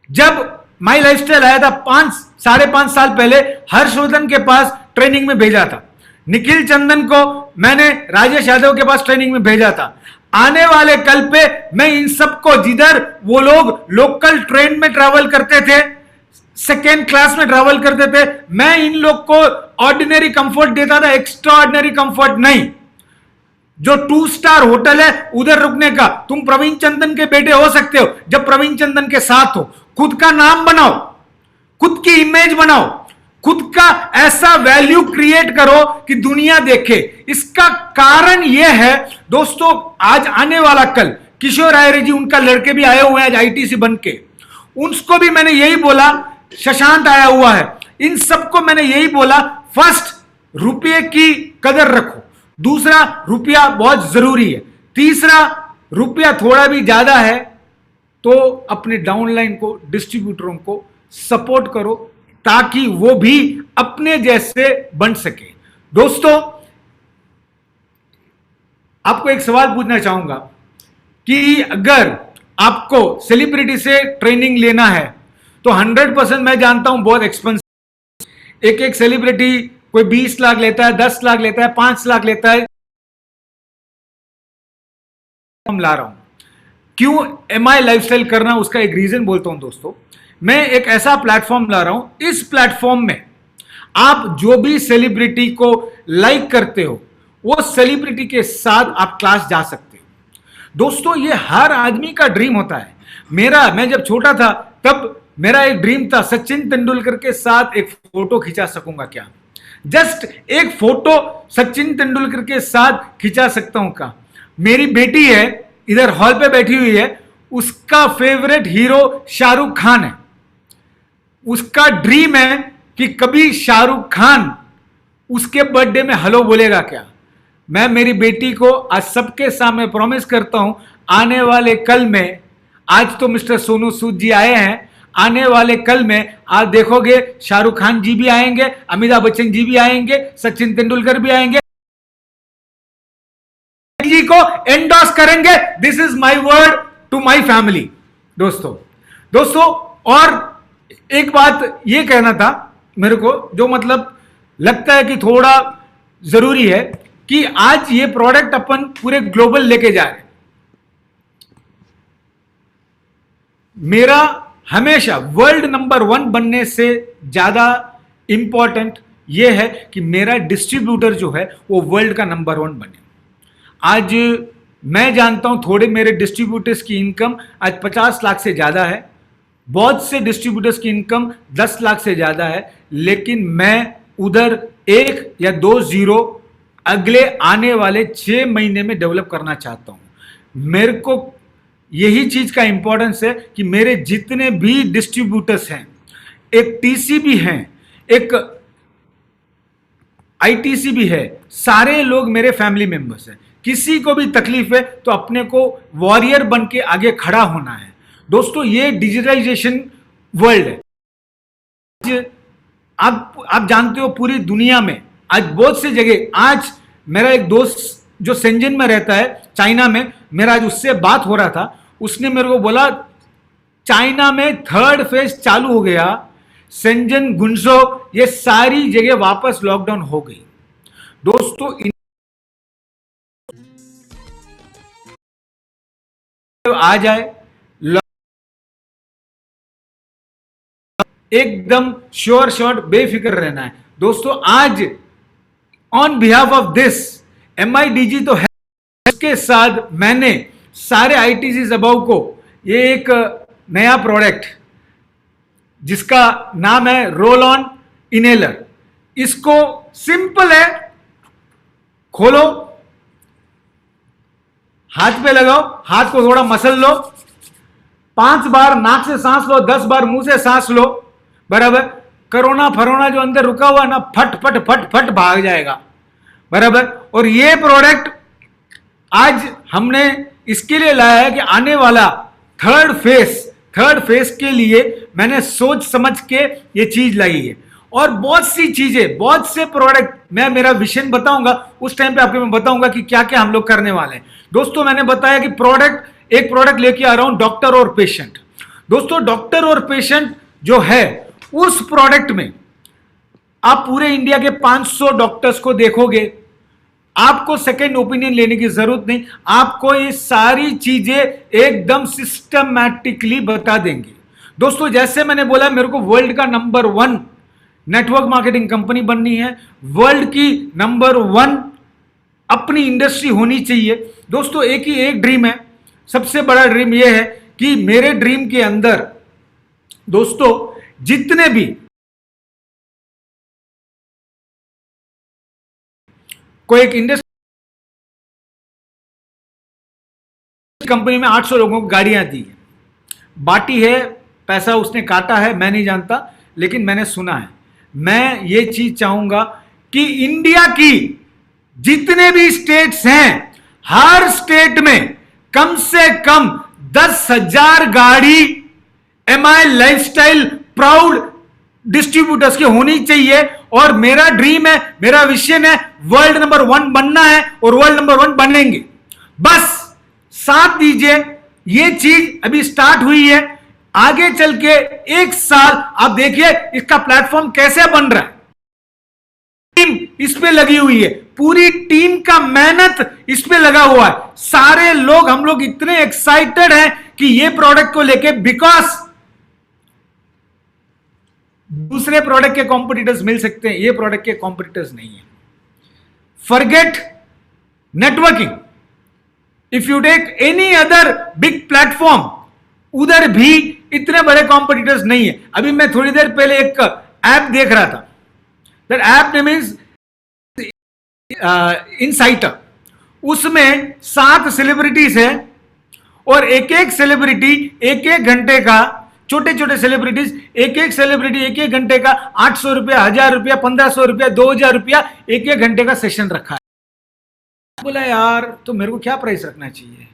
जब माई लाइफस्टाइल आया था 5-5.5 साल पहले, हर्षवर्धन के पास ट्रेनिंग में भेजा था। निखिल चंदन को मैंने राजेश यादव के पास ट्रेनिंग में भेजा था। आने वाले कल पे मैं इन सबको, जिधर वो लोग लोकल ट्रेन में ट्रैवल करते थे, सेकेंड क्लास में ट्रैवल करते थे, मैं इन लोग को ऑर्डिनरी कंफर्ट देता था, एक्स्ट्रा ऑर्डिनरी कंफर्ट नहीं। जो 2 स्टार होटल है उधर रुकने का, तुम प्रवीण चंदन के बेटे हो सकते हो जब प्रवीण चंदन के साथ हो। खुद का नाम बनाओ, खुद की इमेज बनाओ, खुद का ऐसा वैल्यू क्रिएट करो कि दुनिया देखे। इसका कारण यह है दोस्तों, आज आने वाला कल किशोर राय जी, उनका लड़के भी आए हुए हैं आज आईटीसी बन के, उनको भी मैंने यही बोला, शशांत आया हुआ है, इन सबको मैंने यही बोला, फर्स्ट रुपये की कदर रखो, दूसरा रुपया बहुत जरूरी है, तीसरा रुपया थोड़ा भी ज्यादा है तो अपने डाउनलाइन को, डिस्ट्रीब्यूटरों को सपोर्ट करो ताकि वो भी अपने जैसे बन सके। दोस्तों आपको एक सवाल पूछना चाहूंगा कि अगर आपको सेलिब्रिटी से ट्रेनिंग लेना है तो 100% मैं जानता हूं बहुत एक्सपेंसिव, एक सेलिब्रिटी कोई 20 लाख लेता है, 10 लाख लेता है, 5 लाख लेता है। हम ला रहा हूं, क्यों एमआई लाइफस्टाइल करना, उसका एक रीजन बोलता हूं दोस्तों। मैं एक ऐसा प्लेटफॉर्म ला रहा हूं, इस प्लेटफॉर्म में आप जो भी सेलिब्रिटी को लाइक करते हो वो सेलिब्रिटी के साथ आप क्लास जा सकते हो। दोस्तों ये हर आदमी का ड्रीम होता है। मैं जब छोटा था तब मेरा एक ड्रीम था, सचिन तेंदुलकर के साथ एक फोटो खिंचा सकूंगा क्या, जस्ट एक फोटो सचिन तेंदुलकर के साथ खिंचा सकता हूं क्या। मेरी बेटी है इधर हॉल पे बैठी हुई है, उसका फेवरेट हीरो शाहरुख खान है। उसका ड्रीम है कि कभी शाहरुख खान उसके बर्थडे में हेलो बोलेगा क्या। मैं मेरी बेटी को आज सबके सामने प्रॉमिस करता हूं, आने वाले कल में, आज तो मिस्टर सोनू सूद जी आए हैं, आने वाले कल में आप देखोगे शाहरुख खान जी भी आएंगे, अमिताभ बच्चन जी भी आएंगे, सचिन तेंदुलकर भी आएंगे, जी को एंडोर्स करेंगे। This is my word to my family. दोस्तों और एक बात ये कहना था मेरे को, जो मतलब लगता है कि थोड़ा जरूरी है, कि आज ये प्रोडक्ट अपन पूरे ग्लोबल लेके जा रहे हैं। मेरा हमेशा वर्ल्ड नंबर 1 बनने से ज्यादा इंपॉर्टेंट यह है कि मेरा डिस्ट्रीब्यूटर जो है वो वर्ल्ड का नंबर 1 बने। आज मैं जानता हूं थोड़े मेरे डिस्ट्रीब्यूटर्स की इनकम आज 50 लाख से ज्यादा है, बहुत से डिस्ट्रीब्यूटर्स की इनकम 10 लाख से ज्यादा है, लेकिन मैं उधर 1 या 2 जीरो अगले आने वाले 6 महीने में डेवलप करना चाहता हूं। मेरे को यही चीज का इंपॉर्टेंस है कि मेरे जितने भी डिस्ट्रीब्यूटर्स हैं, एक टीसीबी हैं, एक आईटीसी भी है, सारे लोग मेरे फैमिली मेंबर्स हैं। किसी को भी तकलीफ है तो अपने को वॉरियर बन के आगे खड़ा होना है। दोस्तों ये डिजिटलाइजेशन वर्ल्ड है। आप जानते हो पूरी दुनिया में आज बहुत सी जगह, आज मेरा एक दोस्त जो शेंजन में रहता है चाइना में, मेरा आज उससे बात हो रहा था, उसने मेरे को बोला चाइना में 3rd फेज चालू हो गया, शेंजन, गुंजो, ये सारी जगह वापस लॉकडाउन हो गई। दोस्तों आ जाए, एकदम श्योर बेफिक्र रहना है। दोस्तों आज on behalf of this MIDG तो है, इसके साथ मैंने सारे ITC अबाव को ये एक नया प्रोडक्ट जिसका नाम है रोल ऑन इनहेलर, इसको सिंपल है, खोलो, हाथ पे लगाओ, हाथ को थोड़ा मसल लो, 5 बार नाक से सांस लो, 10 बार मुंह से सांस लो, बराबर। कोरोना फरोना जो अंदर रुका हुआ ना, फट फट फट फट भाग जाएगा, बराबर। और ये प्रोडक्ट आज हमने इसके लिए लाया है कि आने वाला 3rd फेज के लिए मैंने सोच समझ के ये चीज लाई है। और बहुत सी चीजें, बहुत से प्रोडक्ट, मैं मेरा विजन बताऊंगा, उस टाइम पे आपको मैं बताऊंगा कि क्या क्या हम लोग करने वाले हैं। दोस्तों मैंने बताया कि एक प्रोडक्ट लेके आ रहा हूं, डॉक्टर और पेशेंट। दोस्तों डॉक्टर और पेशेंट जो है, उस प्रोडक्ट में आप पूरे इंडिया के 500 डॉक्टर्स को देखोगे, आपको सेकेंड ओपिनियन लेने की जरूरत नहीं, आपको ये सारी चीजें एकदम सिस्टमैटिकली बता देंगे। दोस्तों जैसे मैंने बोला, मेरे को वर्ल्ड का नंबर 1 नेटवर्क मार्केटिंग कंपनी बननी है, वर्ल्ड की नंबर 1 अपनी इंडस्ट्री होनी चाहिए। दोस्तों एक ड्रीम है, सबसे बड़ा ड्रीम यह है कि मेरे ड्रीम के अंदर दोस्तों जितने भी कोई एक इंडस्ट्री कंपनी में 800 लोगों को गाड़ियां दी है, बांटी है, पैसा उसने काटा है, मैं नहीं जानता, लेकिन मैंने सुना है। मैं ये चीज चाहूंगा कि इंडिया की जितने भी स्टेट्स हैं, हर स्टेट में कम से कम 10,000 गाड़ी MI लाइफस्टाइल प्राउड डिस्ट्रीब्यूटर्स की होनी चाहिए। और मेरा ड्रीम है, मेरा विजन है, वर्ल्ड नंबर 1 बनना है और वर्ल्ड नंबर 1 बनेंगे। बस साथ दीजिए, ये चीज अभी स्टार्ट हुई है, आगे चल के 1 साल आप देखिए इसका प्लेटफॉर्म कैसे बन रहा है। टीम इस पे लगी हुई है, पूरी टीम का मेहनत इस पे लगा हुआ है, सारे लोग, हम लोग इतने एक्साइटेड हैं कि ये प्रोडक्ट को लेके, बिकॉज दूसरे प्रोडक्ट के कॉम्पिटिटर्स मिल सकते हैं, ये प्रोडक्ट के कॉम्पिटिटर्स नहीं है। Forget networking, if you take any other big platform, उधर भी इतने बड़े कॉम्पिटिटर्स नहीं है। अभी मैं थोड़ी देर पहले एक ऐप देख रहा था, दैट ऐप नेम इज इनसाइटर। उसमें 7 सेलिब्रिटीज है और एक एक सेलिब्रिटी 1-1 घंटे का छोटे छोटे सेलिब्रिटीज, एक एक सेलिब्रिटी एक एक घंटे का 800 रुपया, 1000 रुपया, 1500 रुपया, 2000 रुपया एक एक घंटे का सेशन रखा है। बोला यार तो मेरे को क्या प्राइस रखना चाहिए।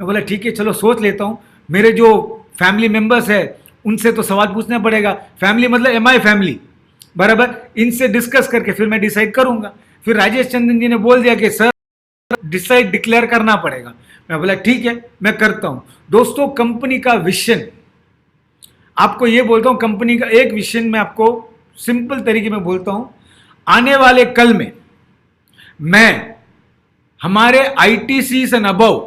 मैं बोला ठीक है चलो सोच लेता हूं, मेरे जो फैमिली मेंबर्स है उनसे तो सवाल पूछना पड़ेगा, फैमिली मतलब एमआई फैमिली, बराबर, इनसे डिस्कस करके फिर मैं डिसाइड करूंगा। फिर राजेश चंदन जी ने बोल दिया कि सर डिसाइड डिक्लेयर करना पड़ेगा। मैं बोला ठीक है मैं करता हूं। दोस्तों कंपनी का विजन, आपको यह बोलता हूं, कंपनी का एक विजन मैं आपको सिंपल तरीके में बोलता हूं, आने वाले कल में मैं हमारे आईटीसी एंड अबव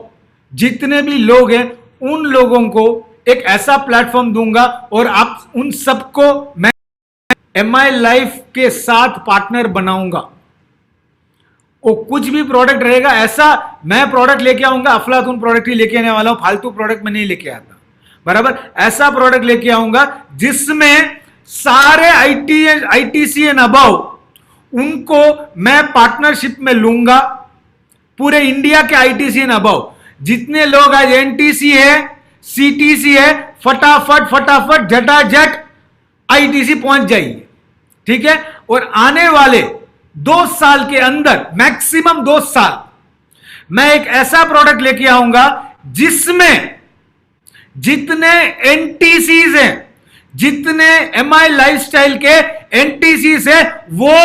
जितने भी लोग हैं उन लोगों को एक ऐसा प्लेटफॉर्म दूंगा और आप उन सबको मैं एमआई लाइफ के साथ पार्टनर बनाऊंगा। वो कुछ भी प्रोडक्ट रहेगा ऐसा, मैं प्रोडक्ट लेके आऊंगा, अफलातून प्रोडक्ट ही लेके आने वाला हूं, फालतू प्रोडक्ट मैं नहीं लेके आता, बराबर। ऐसा प्रोडक्ट लेके आऊंगा जिसमें सारे आईटीसी एंड अबव उनको मैं पार्टनरशिप में लूंगा। पूरे इंडिया के आईटीसी एंड अबव जितने लोग आज एनटीसी है, सीटीसी है, फटाफट फटाफट झटाझट आईटीसी पहुंच जाइए, ठीक है। और आने वाले 2 साल के अंदर, मैक्सिमम 2 साल, मैं एक ऐसा प्रोडक्ट लेके आऊंगा जिसमें जितने एनटीसीज हैं, जितने एमआई लाइफस्टाइल के एनटीसीज है, वो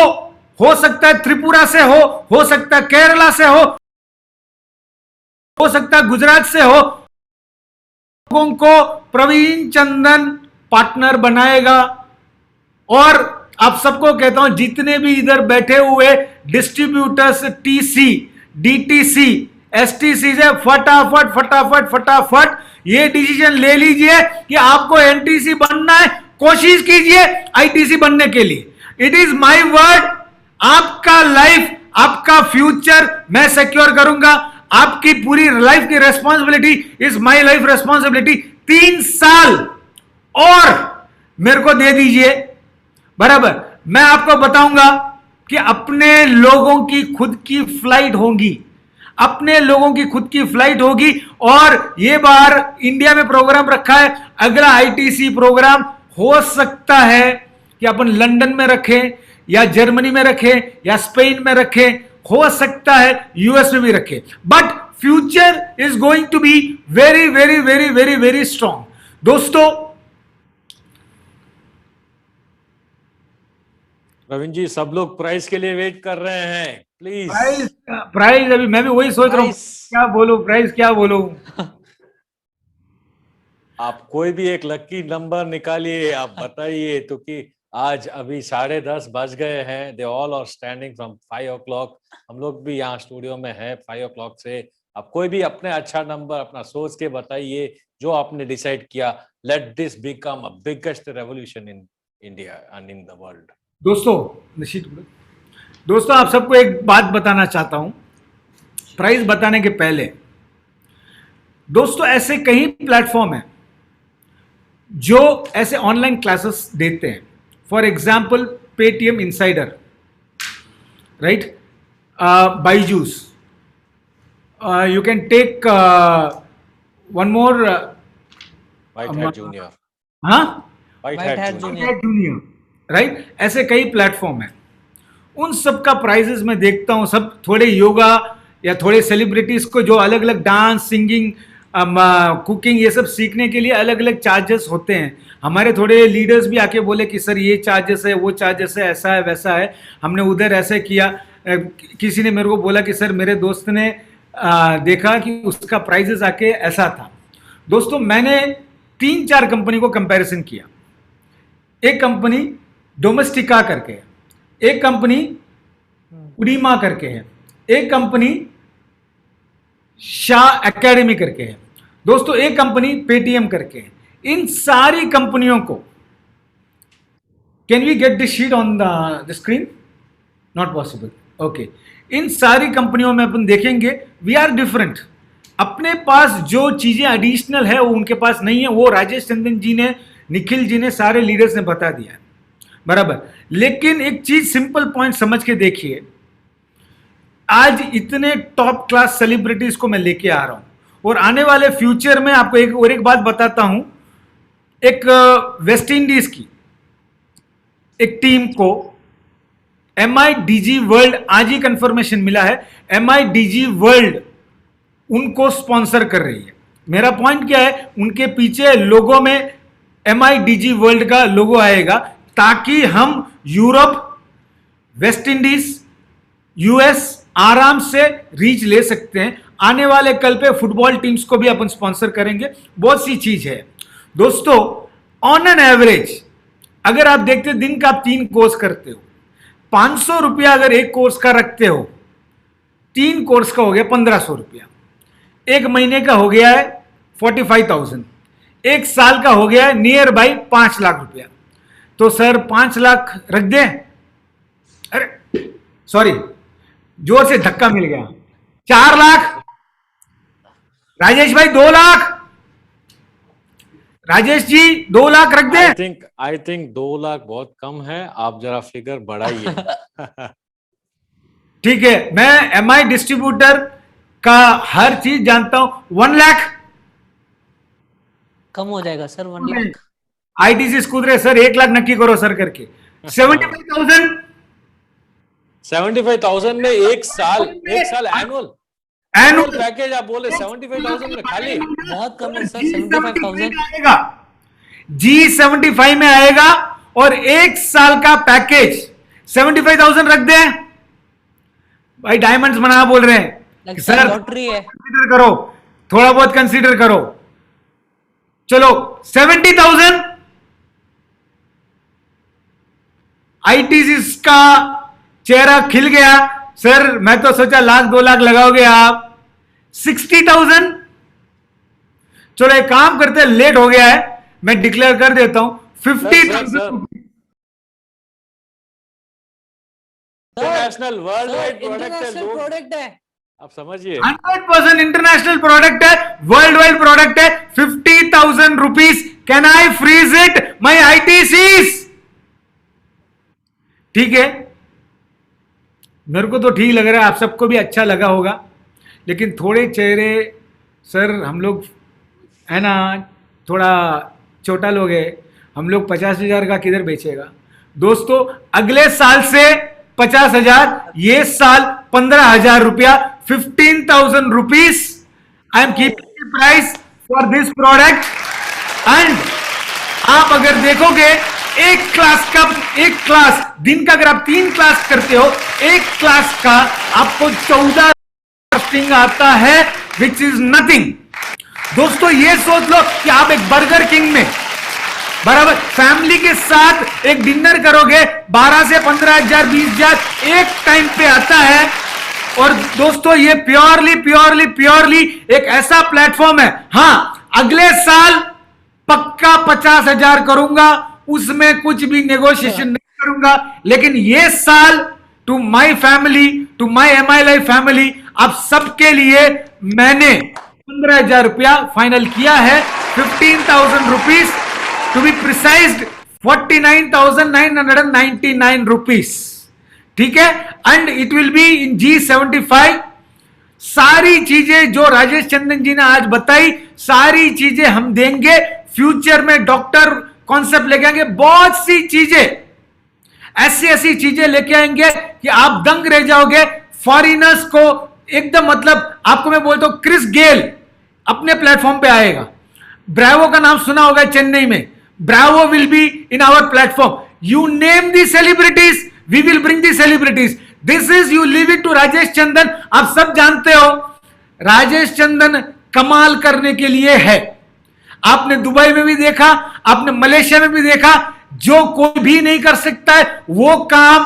हो सकता है त्रिपुरा से हो सकता है केरला से हो सकता है गुजरात से हो, लोगों को प्रवीण चंदन पार्टनर बनाएगा। और आप सबको कहता हूं जितने भी इधर बैठे हुए डिस्ट्रीब्यूटर्स, टीसी, डीटीसी, एसटीसी से फटाफट फटाफट फटाफट ये डिसीजन ले लीजिए कि आपको एनटीसी बनना है, कोशिश कीजिए आईटीसी बनने के लिए। इट इज माय वर्ड, आपका लाइफ, आपका फ्यूचर मैं सिक्योर करूंगा। आपकी पूरी लाइफ की responsibility is my life responsibility. 3 साल और मेरे को दे दीजिए, बराबर। मैं आपको बताऊंगा कि अपने लोगों की खुद की फ्लाइट होगी, अपने लोगों की खुद की फ्लाइट होगी। और ये बार इंडिया में प्रोग्राम रखा है, अगला आईटीसी प्रोग्राम हो सकता है कि अपन लंदन में रखें या जर्मनी में रखें या स्पेन में रखें, हो सकता है यूएस में भी रखें, but future is going to be very very very very very strong. दोस्तों रविंद्र जी, सब लोग प्राइस के लिए वेट कर रहे हैं, प्लीज। प्राइस अभी मैं भी वही सोच रहा हूं, क्या बोलूं, प्राइस क्या बोलूं। आप कोई भी एक लकी नंबर निकालिए, आप बताइए। तो कि आज अभी 10:30 बज गए हैं। They all are standing from 5 o'clock। हम लोग भी यहाँ स्टूडियो में हैं 5 o'clock से। आप कोई भी अपने अच्छा नंबर अपना सोच के बताइए जो आपने डिसाइड किया। Let this become a biggest revolution in India and in the world. दोस्तों आप सबको एक बात बताना चाहता हूं प्राइस बताने के पहले। दोस्तों ऐसे कई प्लेटफॉर्म हैं जो ऐसे ऑनलाइन क्लासेस देते हैं। For example Paytm insider, right, Byju's, you can take one more, White Hat Junior, White Hat Junior, right. ऐसे कई प्लेटफॉर्म हैं, उन सब का प्राइजेस मैं देखता हूं। सब थोड़े योगा या थोड़े सेलिब्रिटीज को जो अलग अलग डांस, सिंगिंग, कुकिंग ये सब सीखने के लिए अलग अलग चार्जेस होते हैं। हमारे थोड़े लीडर्स भी आके बोले कि सर ये चार्जेस है, वो चार्जेस है, ऐसा है वैसा है, हमने उधर ऐसे किया। किसी ने मेरे को बोला कि सर मेरे दोस्त ने देखा कि उसका प्राइजेस आके ऐसा था। दोस्तों मैंने 3-4 कंपनी को कंपैरिजन किया। एक कंपनी डोमेस्टिका करके है, एक कंपनी उडीमा करके है, एक कंपनी शाह एकेडमी करके है, दोस्तों एक कंपनी पेटीएम करके है। इन सारी कंपनियों को, can we get this sheet on the screen? Not possible, okay. इन सारी कंपनियों में अपन देखेंगे वी आर डिफरेंट। अपने पास जो चीजें एडिशनल है वो उनके पास नहीं है। वो राजेश चंदन जी ने, निखिल जी ने, सारे लीडर्स ने बता दिया है, बराबर। लेकिन एक चीज सिंपल पॉइंट समझ के देखिए, आज इतने टॉप क्लास सेलिब्रिटीज को मैं लेके आ रहा हूं और आने वाले फ्यूचर में आपको एक बात बताता हूं, एक वेस्ट इंडीज की एक टीम को MIDG वर्ल्ड, आज ही कंफर्मेशन मिला है, MIDG वर्ल्ड उनको स्पॉन्सर कर रही है। मेरा पॉइंट क्या है, उनके पीछे लोगो में MIDG वर्ल्ड का लोगो आएगा ताकि हम यूरोप, वेस्ट इंडीज, US आराम से रीच ले सकते हैं। आने वाले कल पे फुटबॉल टीम्स को भी अपन स्पॉन्सर करेंगे, बहुत सी चीज है दोस्तों। ऑन एन एवरेज अगर आप देखते दिन का आप 3 कोर्स करते हो, 500 रुपया अगर एक कोर्स का रखते हो, 3 कोर्स का हो गया 1500 रुपया, एक महीने का हो गया है 45,000, एक साल का हो गया है नियर बाई 5 लाख रुपया। तो सर 5 लाख रख दें, अरे सॉरी जोर से धक्का मिल गया, 4 लाख, राजेश भाई 2 लाख, राजेश जी 2 लाख रख दें। आई थिंक 2 लाख बहुत कम है, आप जरा फिगर बढ़ाइए। ठीक है, मैं MI डिस्ट्रीब्यूटर का हर चीज जानता हूं। 1 लाख कम हो जाएगा सर, 1 लाख। ITC कूद रहे सर, 1 लाख नक्की करो सर करके। 75,000 75,000 में एक साल एनुअल पैकेज आप बोले 75,000 में खाली, बहुत कम है सर। 75,000 आएगा, G75 में आएगा और एक साल का पैकेज 75,000 रख दें। भाई डायमंड्स बना बोल रहे हैं सर, लॉटरी है, कंसीडर करो, थोड़ा बहुत कंसीडर करो। चलो 70,000 ITC का चेहरा खिल गया सर, मैं तो सोचा 1,00,000 2 लाख लगाओगे आप। 60,000, चलो एक काम करते हैं, लेट हो गया है, मैं डिक्लेयर कर देता हूं 50,000 इंटरनेशनल वर्ल्ड वाइड प्रोडक्ट है, आप समझिए 100% इंटरनेशनल प्रोडक्ट है, वर्ल्ड वाइड प्रोडक्ट है। 50,000 rupees, can I freeze it my ITCs? ठीक है, मेरे को तो ठीक लग रहा है, आप सबको भी अच्छा लगा होगा, लेकिन थोड़े चेहरे सर हम लोग है ना, थोड़ा छोटा लोग है, हम लोग 50,000 का किधर बेचेगा दोस्तों। अगले साल से 50,000, ये साल 15,000 रुपया, 15,000 rupees I am keeping price for this product. And आप अगर देखोगे एक क्लास दिन का, अगर आप 3 क्लास करते हो, एक क्लास का आपको 14 कॉस्टिंग आता है, विच इज नथिंग। दोस्तों ये सोच लो कि आप एक बर्गर किंग में बराबर फैमिली के साथ एक डिनर करोगे, 12 से 15,000 20,000 एक टाइम पे आता है। और दोस्तों ये प्योरली एक ऐसा प्लेटफॉर्म है। हां, अगले साल पक्का 50,000 करूंगा, उसमें कुछ भी नेगोशिएशन नहीं करूंगा, लेकिन ये साल to my family, to my MI life family, आप सबके लिए मैंने 15,000 रुपया फाइनल किया है। 15,000 rupees to be precised, 49,999 rupees, ठीक है। And it will be in G75। सारी चीजें जो राजेश चंदन जी ने आज बताई, सारी चीजें हम देंगे। फ्यूचर में डॉक्टर कॉन्सेप्ट लेके आएंगे, बहुत सी चीजें, ऐसी चीजें लेके आएंगे कि आप दंग रह जाओगे। फॉरिनर्स को एकदम, मतलब आपको मैं बोलता हूं, क्रिस गेल अपने प्लेटफॉर्म पे आएगा। ब्रावो का नाम सुना होगा चेन्नई में, Bravo will be in our platform. You name the celebrities, we will bring the celebrities. This is, you leave it to Rajesh Chandan. आप सब जानते हो राजेश चंदन कमाल करने के लिए है। आपने दुबई में भी देखा, आपने मलेशिया में भी देखा, जो कोई भी नहीं कर सकता है वो काम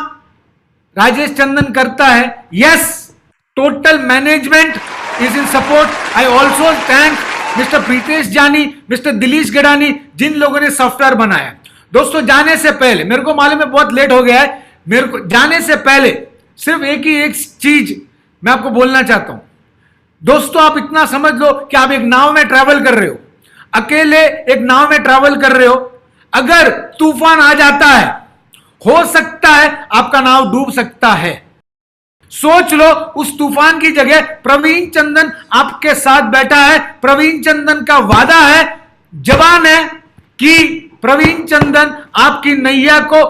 राजेश चंदन करता है। Yes, total management is in support. I also thank mister Pritesh जानी, मिस्टर दिलीश गडानी, जिन लोगों ने सॉफ्टवेयर बनाया। दोस्तों जाने से पहले, मेरे को मालूम है बहुत लेट हो गया है, मेरे को जाने से पहले सिर्फ एक चीज मैं आपको बोलना चाहता हूं। दोस्तों आप इतना समझ लो कि आप एक नाव में ट्रैवल कर रहे हो, अकेले एक नाव में ट्रैवल कर रहे हो। अगर तूफान आ जाता है, हो सकता है आपका नाव डूब सकता है। सोच लो उस तूफान की जगह प्रवीण चंदन आपके साथ बैठा है। प्रवीण चंदन का वादा है, जवान है, कि प्रवीण चंदन आपकी नैया को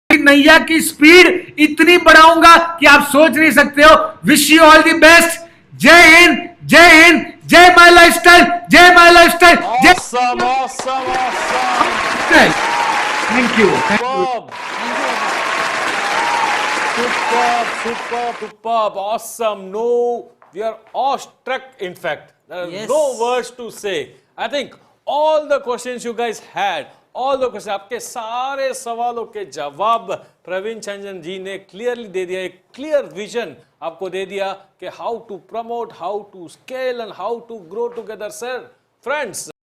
नैया की स्पीड इतनी बढ़ाऊंगा कि आप सोच नहीं सकते हो। Wish you all the best. जय हिंद, जय हिंद, जय माय लाइफस्टाइल, जय माय लाइफस्टाइल, जय। Awesome, awesome, awesome. Thank you. Superb. Superb, awesome. No, we are awestruck. In fact, there are Yes. no words to say. I think all the questions you guys had, all the questions, आपके सारे सवालों के जवाब प्रवीण चंदन जी ने clearly दे दिया। एक clear vision आपको दे दिया कि how to promote, how to scale and how to grow together. Sir, friends,